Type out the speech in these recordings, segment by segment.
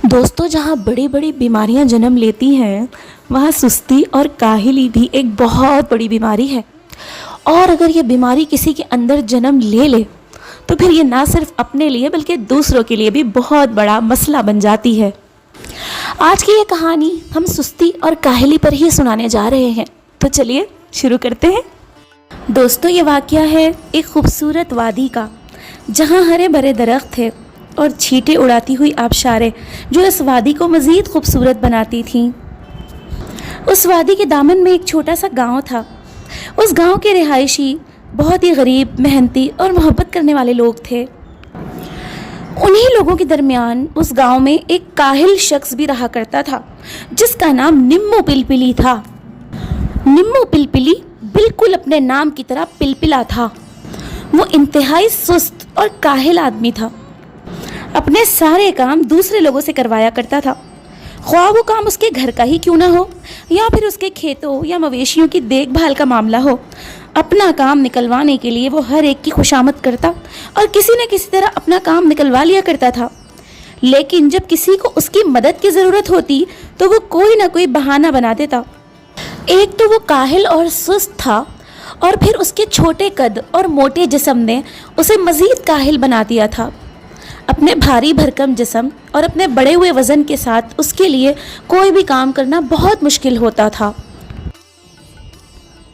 दोस्तों, जहाँ बड़ी बड़ी बीमारियाँ जन्म लेती हैं वहाँ सुस्ती और काहिली भी एक बहुत बड़ी बीमारी है। और अगर ये बीमारी किसी के अंदर जन्म ले ले तो फिर ये ना सिर्फ अपने लिए बल्कि दूसरों के लिए भी बहुत बड़ा मसला बन जाती है। आज की ये कहानी हम सुस्ती और काहिली पर ही सुनाने जा रहे हैं, तो चलिए शुरू करते हैं। दोस्तों, ये वाक़या है एक खूबसूरत वादी का, जहाँ हरे भरे दरख्त थे और छींटे उड़ाती हुई आबशारें जो इस वादी को मज़ीद खूबसूरत बनाती थीं। उस वादी के दामन में एक छोटा सा गांव था। उस गांव के रिहायशी बहुत ही गरीब, मेहनती और मोहब्बत करने वाले लोग थे। उन्हीं लोगों के दरमियान उस गांव में एक काहिल शख्स भी रहा करता था, जिसका नाम निम्मू पिलपिली था। निम्मू पिलपिली बिल्कुल अपने नाम की तरह पिलपिला था। वो इंतहाई सुस्त और काहिल आदमी था। अपने सारे काम दूसरे लोगों से करवाया करता था, ख्वाह वो काम उसके घर का ही क्यों ना हो या फिर उसके खेतों या मवेशियों की देखभाल का मामला हो। अपना काम निकलवाने के लिए वो हर एक की खुशामद करता और किसी न किसी तरह अपना काम निकलवा लिया करता था। लेकिन जब किसी को उसकी मदद की ज़रूरत होती तो वो कोई ना कोई बहाना बना देता। एक तो वो काहिल और सुस्त था, और फिर उसके छोटे कद और मोटे जिस्म ने उसे मज़ीद काहिल बना दिया था। अपने भारी भरकम जिस्म और अपने बड़े हुए वज़न के साथ उसके लिए कोई भी काम करना बहुत मुश्किल होता था।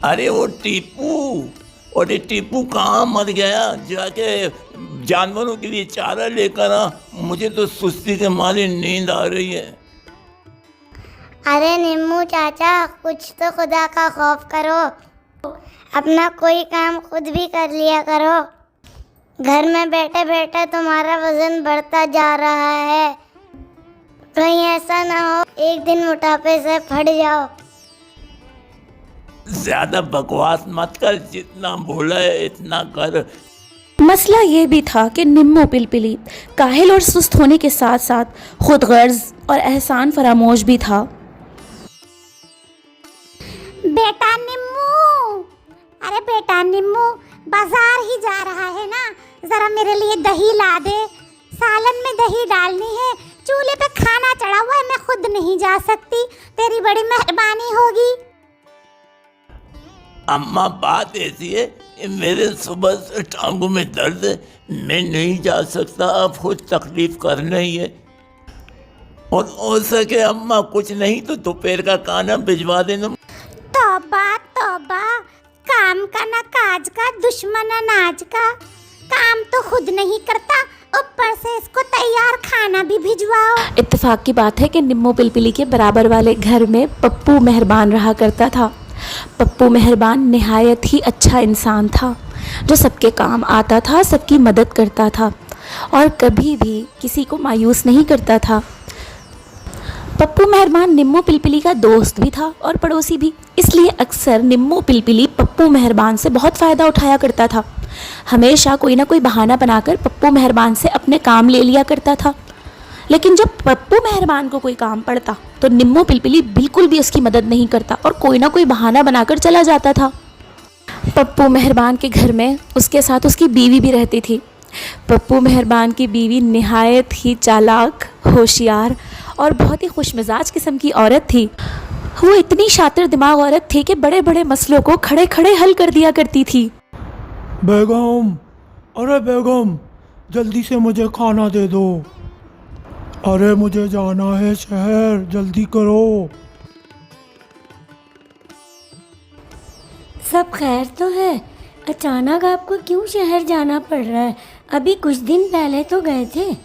अरे वो टीपू कहाँ मर गया? जाके जानवरों के लिए चारा लेकर आ। मुझे तो सुस्ती के मारे नींद आ रही है। अरे निम्मू चाचा, कुछ तो खुदा का खौफ करो। अपना कोई काम खुद भी कर लिया करो। घर में बैठे बैठे तुम्हारा वजन बढ़ता जा रहा है। कहीं ऐसा ना हो एक दिन मोटापे से फट जाओ। ज्यादा बकवास मत कर, जितना बोला है इतना कर। मसला ये भी था कि निम्मू पिलपिली काहिल और सुस्त होने के साथ साथ खुद गर्ज और एहसान फरामोश भी था। बेटा निम्मू, अरे बेटा निम्मू, बाजार ही जा रहा है ना, जरा मेरे लिए दही ला दे। सालन में दही डालनी है, चूल्हे पे खाना चढ़ा हुआ है, मैं खुद नहीं जा सकती, तेरी बड़ी मेहरबानी होगी। अम्मा, बात ऐसी है, मेरे सुबह से टांगों में दर्द है, मैं नहीं जा सकता। अब खुद तकलीफ करना ही है। और हो सके अम्मा कुछ नहीं तो दोपहर का खाना भिजवा देना। तौबा तौबा, काम का ना काज का, दुश्मन अनाज का। काम तो खुद नहीं करता, ऊपर से इसको तैयार खाना भी भिजवाओ। इत्तेफाक की बात है कि निम्मू पिलपिली के बराबर वाले घर में पप्पू मेहरबान रहा करता था। पप्पू मेहरबान निहायत ही अच्छा इंसान था, जो सबके काम आता था, सबकी मदद करता था और कभी भी किसी को मायूस नहीं करता था। पप्पू मेहरबान निम्मू पिलपिली का दोस्त भी था और पड़ोसी भी, इसलिए अक्सर निम्मू पिलपिली पप्पू मेहरबान से बहुत फ़ायदा उठाया करता था। हमेशा कोई ना कोई बहाना बनाकर पप्पू मेहरबान से अपने काम ले लिया करता था। लेकिन जब पप्पू मेहरबान को कोई काम पड़ता तो निम्मू पिलपिली बिल्कुल भी उसकी मदद नहीं करता और कोई ना कोई बहाना बनाकर चला जाता था। पप्पू मेहरबान के घर में उसके साथ उसकी बीवी भी रहती थी। पप्पू मेहरबान की बीवी निहायत ही चालाक, होशियार और बहुत ही खुशमिजाज किस्म की औरत थी। वो इतनी शातिर दिमाग औरत थी कि बड़े बड़े मसलों को खड़े खड़े हल कर दिया करती थी। बेगम, अरे बेगम, जल्दी से मुझे खाना दे दो। अरे मुझे जाना है शहर, जल्दी करो। सब खैर तो है? अचानक आपको क्यों शहर जाना पड़ रहा है? अभी कुछ दिन पहले तो गए थे।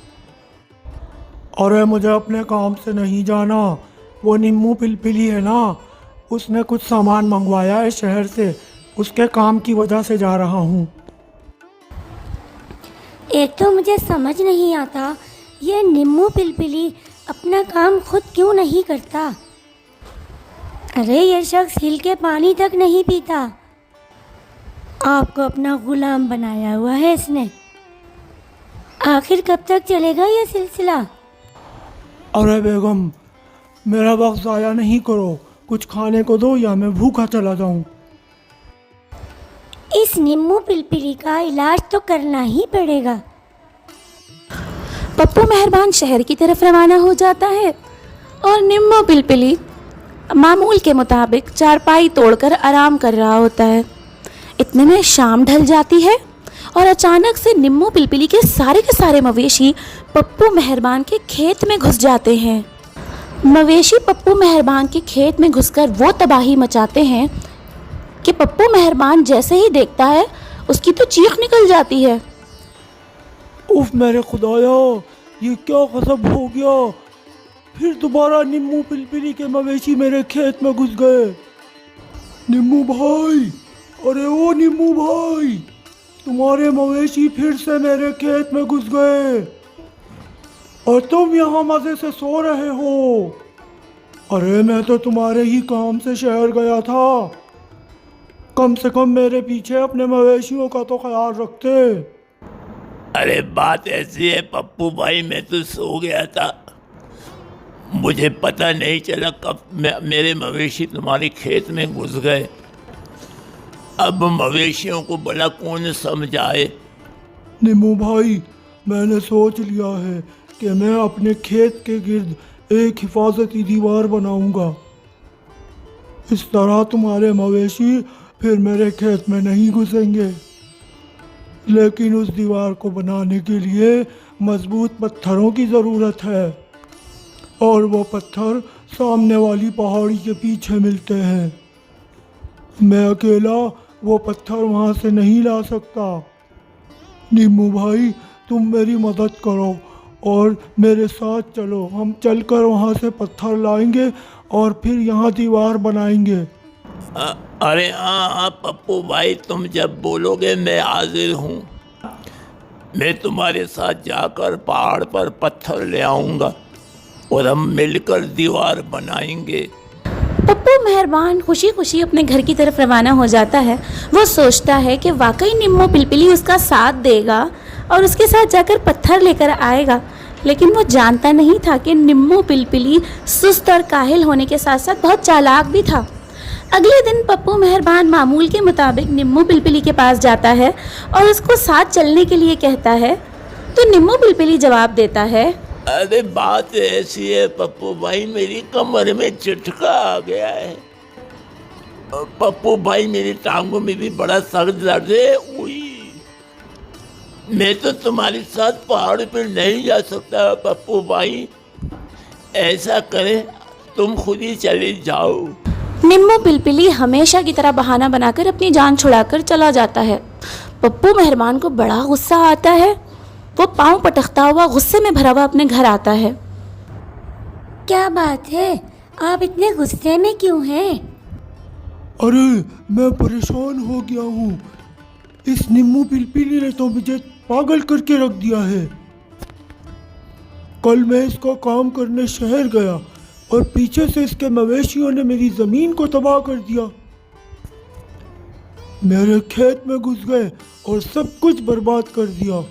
अरे मुझे अपने काम से नहीं जाना। वो निम्मू पिलपिली है ना, उसने कुछ सामान मंगवाया है शहर से, उसके काम की वजह से जा रहा हूँ। एक तो मुझे समझ नहीं आता, ये निम्मू पिलपिली अपना काम खुद क्यों नहीं करता? अरे ये शख्स हिल के पानी तक नहीं पीता। आपको अपना गुलाम बनाया हुआ है इसने। आखिर कब तक चलेगा ये सिलसिला? अरे बेगम, मेरा वक्त ज़ाया नहीं करो, कुछ खाने को दो या मैं भूखा चला जाऊँ। इस निम्मू पिलपिली का इलाज तो करना ही पड़ेगा। पप्पू मेहरबान शहर की तरफ रवाना हो जाता है और निम्मो पिलपिली मामूल के मुताबिक चारपाई तोड़कर आराम कर रहा होता है। इतने में शाम ढल जाती है और अचानक से निम्मो पिलपिली के सारे मवेशी पप्पू मेहरबान के खेत में घुस जाते हैं। मवेशी पप्पू मेहरबान के खेत में घुसकर वो तबाही मचाते हैं कि पप्पू मेहरबान जैसे ही देखता है उसकी तो चीख निकल जाती है। उफ मेरे खुदाया, ये क्या गज़ब हो गया। फिर दोबारा निम्मू पिलपिली के मवेशी मेरे खेत में घुस गए। निम्मू भाई, अरे ओ निम्मू भाई, तुम्हारे मवेशी फिर से मेरे खेत में घुस गए और तुम यहाँ मज़े से सो रहे हो। अरे मैं तो तुम्हारे ही काम से शहर गया था, कम से कम मेरे पीछे अपने मवेशियों का तो ख्याल रखते। अरे बात ऐसी है पप्पू भाई, मैं तो सो गया था, मुझे पता नहीं चला कब मेरे मवेशी तुम्हारे खेत में घुस गए। अब मवेशियों को भला कौन समझाए। निम्मू भाई, मैंने सोच लिया है कि मैं अपने खेत के गिर्द एक हिफाजती दीवार बनाऊंगा। इस तरह तुम्हारे मवेशी फिर मेरे खेत में नहीं घुसेंगे। लेकिन उस दीवार को बनाने के लिए मजबूत पत्थरों की ज़रूरत है और वो पत्थर सामने वाली पहाड़ी के पीछे मिलते हैं। मैं अकेला वो पत्थर वहाँ से नहीं ला सकता। निम्मू भाई, तुम मेरी मदद करो और मेरे साथ चलो। हम चलकर वहाँ से पत्थर लाएंगे और फिर यहाँ दीवार बनाएंगे। अरे हाँ पप्पू भाई, तुम जब बोलोगे मैं हाजिर हूँ। मैं तुम्हारे साथ जाकर पहाड़ पर पत्थर ले आऊँगा और हम मिलकर दीवार बनाएंगे। पप्पू मेहरबान खुशी खुशी अपने घर की तरफ रवाना हो जाता है। वो सोचता है कि वाकई निम्मो पिलपिली उसका साथ देगा और उसके साथ जाकर पत्थर लेकर आएगा, लेकिन वो जानता नहीं था कि निम्मो पिलपिली सुस्त और काहिल होने के साथ साथ बहुत चालाक भी था। अगले दिन पप्पू मेहरबान मामूल के मुताबिक निम्मो पिलपिली के पास जाता है और उसको साथ चलने के लिए कहता है, तो निम्मो पिलपिली जवाब देता है, अरे बात ऐसी है पप्पू भाई, मेरी कमर में झटका आ गया है। पप्पू भाई, मेरी टांगों में भी बड़ा सख्त दर्द है। उई, मैं तो तुम्हारे साथ पहाड़ पर नहीं जा सकता पप्पू भाई। ऐसा करें, तुम खुद ही चले जाओ। निम्मो पिलपिली हमेशा की तरह बहाना बनाकर अपनी जान छुड़ाकर चला जाता है। पप्पू मेहरबान को बड़ा गुस्सा आता है। वो पाँव पटकता हुआ गुस्से में भरा हुआ अपने घर आता है। क्या बात है, आप इतने गुस्से में क्यों हैं? अरे मैं परेशान हो गया हूँ। इस निम्मू पिलपिली ने तो मुझे पागल करके रख दिया है। कल मैं इसका काम करने शहर गया और पीछे से इसके मवेशियों ने मेरी ज़मीन को तबाह कर दिया। मेरे खेत में घुस गए और सब कुछ बर्बाद कर दिया।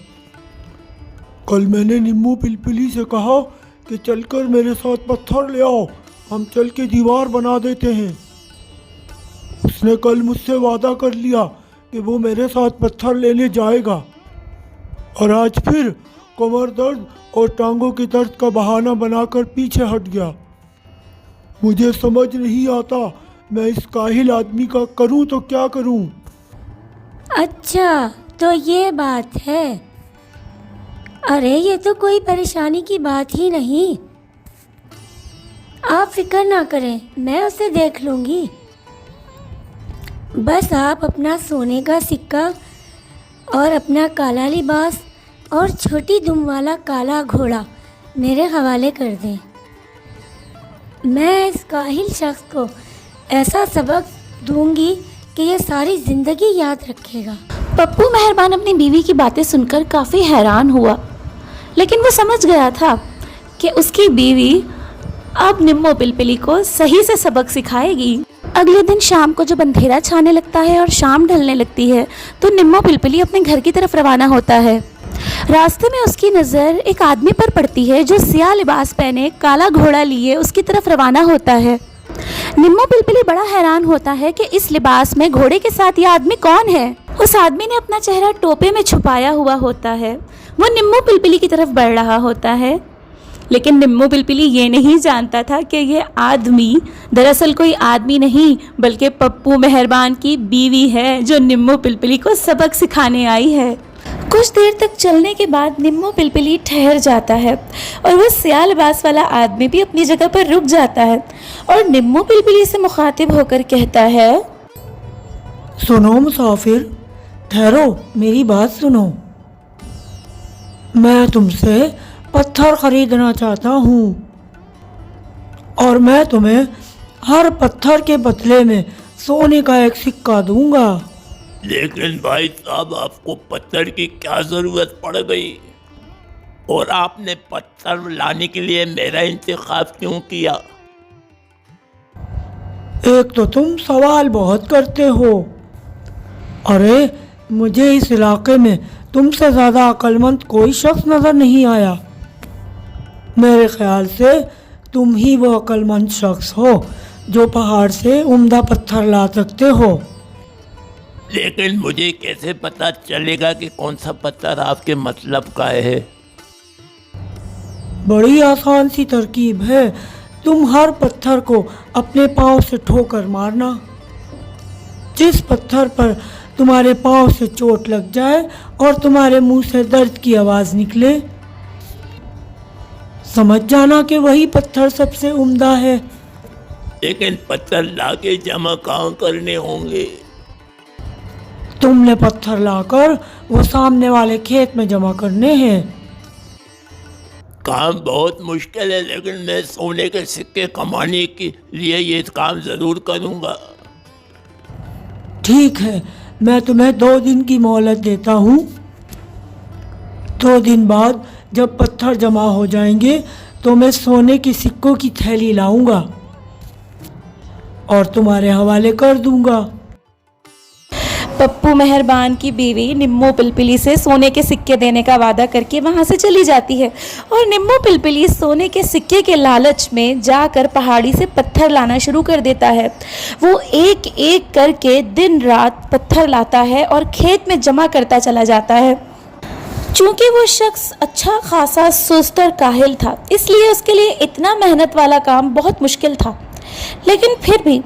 कल मैंने निम्मू पिलपिली से कहा कि चलकर मेरे साथ पत्थर ले आओ, हम चल के दीवार बना देते हैं। उसने कल मुझसे वादा कर लिया कि वो मेरे साथ पत्थर लेने जाएगा और आज फिर कमर दर्द और टांगों की दर्द का बहाना बनाकर पीछे हट गया। मुझे समझ नहीं आता मैं इस काहिल आदमी का करूं तो क्या करूं। अच्छा, तो ये बात है। अरे ये तो कोई परेशानी की बात ही नहीं। आप फिक्र ना करें, मैं उसे देख लूँगी। बस आप अपना सोने का सिक्का और अपना काला लिबास और छोटी दुम वाला काला घोड़ा मेरे हवाले कर दें। मैं इस काहिल शख्स को ऐसा सबक दूंगी कि ये सारी ज़िंदगी याद रखेगा। पप्पू मेहरबान अपनी बीवी की बातें सुनकर काफ़ी हैरान हुआ, लेकिन वो समझ गया था कि उसकी बीवी अब निम्मो पिलपिली को सही से सबक सिखाएगी। अगले दिन शाम को जब अंधेरा छाने लगता है और शाम ढलने लगती है तो निम्मो पिलपिली अपने घर की तरफ रवाना होता है। रास्ते में उसकी नज़र एक आदमी पर पड़ती है जो सियाह लिबास पहने काला घोड़ा लिए उसकी तरफ रवाना होता है। निम्मो पिलपिली बड़ा हैरान होता है कि इस लिबास में घोड़े के साथ यह आदमी कौन है उस आदमी ने अपना चेहरा टोपे में छुपाया हुआ होता है। वो निम्मू पिलपिली की तरफ बढ़ रहा होता है, लेकिन निम्मू पिलपिली ये नहीं जानता था कि ये आदमी दरअसल कोई आदमी नहीं बल्कि पप्पू मेहरबान की बीवी है, जो निम्मू पिलपिली को सबक सिखाने आई है। कुछ देर तक चलने के बाद निम्मू पिलपिली ठहर जाता है और वो सियालबाज वाला आदमी भी अपनी जगह पर रुक जाता है और निम्मू पिलपिली से मुखातिब होकर कहता है, सुनो मुसाफिर, ठहरो, मेरी बात सुनो। मैं तुमसे पत्थर खरीदना चाहता हूँ और मैं तुम्हें हर पत्थर के बदले में सोने का एक सिक्का दूंगा। लेकिन भाई साहब, आपको पत्थर की क्या ज़रूरत पड़ गई? और आपने पत्थर लाने के लिए मेरा इंतखाब क्यों किया? एक तो तुम सवाल बहुत करते हो। अरे, मुझे इस इलाके में तुमसे ज़्यादा अक्लमंद कोई शख्स नज़र नहीं आया। मेरे ख्याल से तुम ही वो अक्लमंद शख्स हो जो पहाड़ से उम्दा पत्थर ला सकते हो। लेकिन मुझे कैसे पता चलेगा कि कौन सा पत्थर आपके मतलब का है? बड़ी आसान सी तरकीब है। तुम हर पत्थर को अपने पाँव से ठोकर मारना। जिस पत्थर पर तुम्हारे पाँव से चोट लग जाए और तुम्हारे मुंह से दर्द की आवाज़ निकले, समझ जाना कि वही पत्थर सबसे उम्दा है। लेकिन पत्थर लाके जमा कहाँ करने होंगे? तुमने पत्थर लाकर वो सामने वाले खेत में जमा करने हैं। काम बहुत मुश्किल है, लेकिन मैं सोने के सिक्के कमाने के लिए ये काम ज़रूर करूँगा। ठीक है, मैं तुम्हें 2 दिन की मोहलत देता हूँ। 2 दिन बाद जब पत्थर जमा हो जाएंगे तो मैं सोने की सिक्कों की थैली लाऊंगा और तुम्हारे हवाले कर दूंगा। पप्पू मेहरबान की बीवी निम्मू पिलपिली से सोने के सिक्के देने का वादा करके वहाँ से चली जाती है और निम्मू पिलपिली सोने के सिक्के के लालच में जाकर पहाड़ी से पत्थर लाना शुरू कर देता है। वो एक एक करके दिन रात पत्थर लाता है और खेत में जमा करता चला जाता है। चूँकि वो शख्स अच्छा खासा सुस्त और काहिल था, इसलिए उसके लिए इतना मेहनत वाला काम बहुत मुश्किल था, लेकिन फिर भी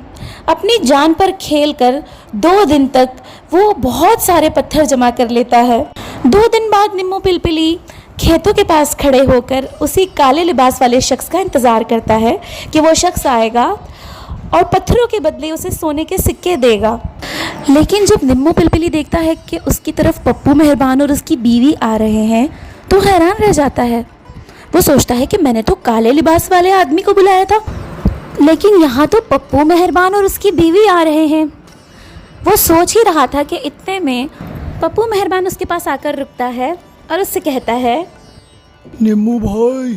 अपनी जान पर खेल कर 2 दिन तक वो बहुत सारे पत्थर जमा कर लेता है। 2 दिन बाद निम्मू पिलपिली खेतों के पास खड़े होकर उसी काले लिबास वाले शख्स का इंतज़ार करता है कि वो शख्स आएगा और पत्थरों के बदले उसे सोने के सिक्के देगा। लेकिन जब निम्मू पिलपिली देखता है कि उसकी तरफ पप्पू मेहरबान और उसकी बीवी आ रहे हैं तो हैरान रह जाता है। वो सोचता है कि मैंने तो काले लिबास वाले आदमी को बुलाया था, लेकिन यहाँ तो पप्पू मेहरबान और उसकी बीवी आ रहे हैं। वो सोच ही रहा था कि इतने में पप्पू मेहरबान उसके पास आकर रुकता है और उससे कहता है, निम्मू भाई,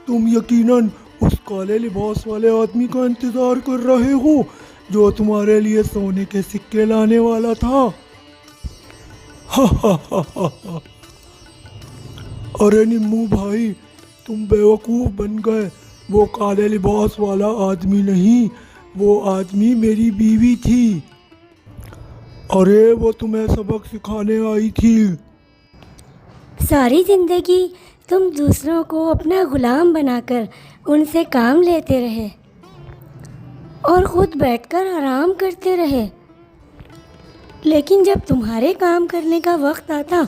तुम यकीनन उस काले लिबास वाले आदमी का इंतज़ार कर रहे हो जो तुम्हारे लिए सोने के सिक्के लाने वाला था। अरे निम्मू भाई, तुम बेवकूफ़ बन गए। वो काले लिबास वाला आदमी नहीं, वो आदमी मेरी बीवी थी। अरे वो तुम्हें सबक सिखाने आई थी। सारी ज़िंदगी तुम दूसरों को अपना गुलाम बनाकर उनसे काम लेते रहे और ख़ुद बैठकर आराम करते रहे, लेकिन जब तुम्हारे काम करने का वक्त आता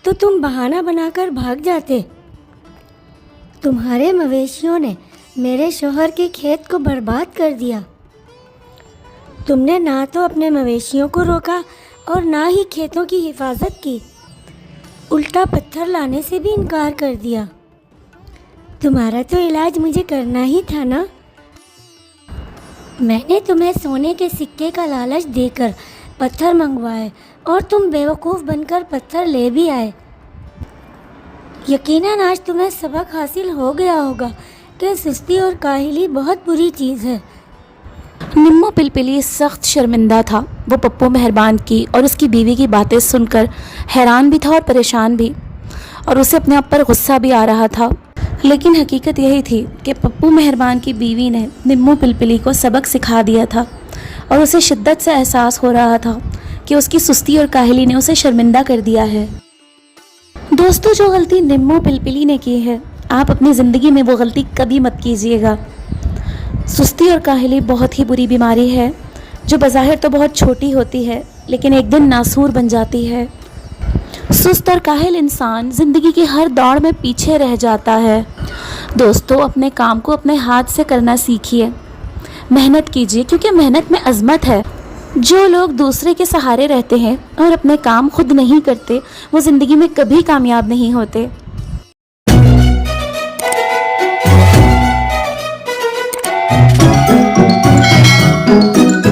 तो तुम बहाना बनाकर भाग जाते। तुम्हारे मवेशियों ने मेरे शौहर के खेत को बर्बाद कर दिया। तुमने ना तो अपने मवेशियों को रोका और ना ही खेतों की हिफाजत की, उल्टा पत्थर लाने से भी इनकार कर दिया। तुम्हारा तो इलाज मुझे करना ही था ना। मैंने तुम्हें सोने के सिक्के का लालच देकर पत्थर मंगवाए और तुम बेवकूफ़ बनकर पत्थर ले भी आए। यकीनन आज तुम्हें सबक हासिल हो गया होगा कि सुस्ती और काहिली बहुत बुरी चीज़ है। निम्मू पिलपिली सख्त शर्मिंदा था। वो पप्पू मेहरबान की और उसकी बीवी की बातें सुनकर हैरान भी था और परेशान भी, और उसे अपने आप पर गुस्सा भी आ रहा था। लेकिन हकीकत यही थी कि पप्पू मेहरबान की बीवी ने निम्मू पिलपिली को सबक सिखा दिया था और उसे शिद्दत से एहसास हो रहा था कि उसकी सुस्ती और काहली ने उसे शर्मिंदा कर दिया है। दोस्तों, जो गलती निम्मू पिलपिली ने की है, आप अपनी ज़िंदगी में वो गलती कभी मत कीजिएगा। सुस्ती और काहली बहुत ही बुरी बीमारी है जो बज़ाहिर तो बहुत छोटी होती है, लेकिन एक दिन नासूर बन जाती है। सुस्त और काहिल इंसान ज़िंदगी की हर दौड़ में पीछे रह जाता है। दोस्तों, अपने काम को अपने हाथ से करना सीखिए, मेहनत कीजिए, क्योंकि मेहनत में अज़मत है। जो लोग दूसरे के सहारे रहते हैं और अपने काम खुद नहीं करते, वो ज़िंदगी में कभी कामयाब नहीं होते।